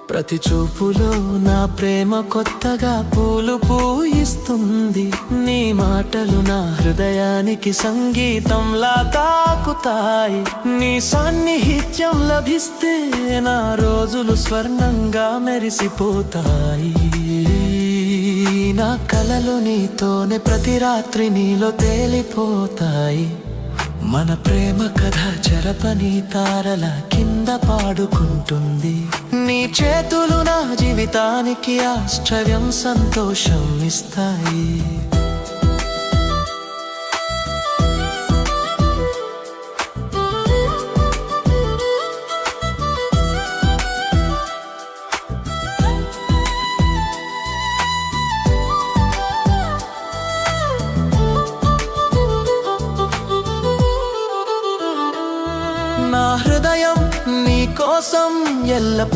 ప్రతి చూపులో నా ప్రేమ కొత్తగా పూలు పూయిస్తుంది. నీ మాటలు నా హృదయానికి సంగీతంలా తాకుతాయి. నీ సాన్నిహిత్యం లభిస్తే నా రోజులు స్వర్ణంగా మెరిసిపోతాయి. నా కలలు నీతోనే ప్రతి రాత్రి నీలో తేలిపోతాయి. మన ప్రేమ కథ చెరపని తారల కింద పాడుకుంటుంది. నీ చేతులు నా జీవితానికి ఆశ్చర్యం సంతోషం ఇస్తాయి. నా హృదయం నీ కోసం ఎల్లప్పుడూ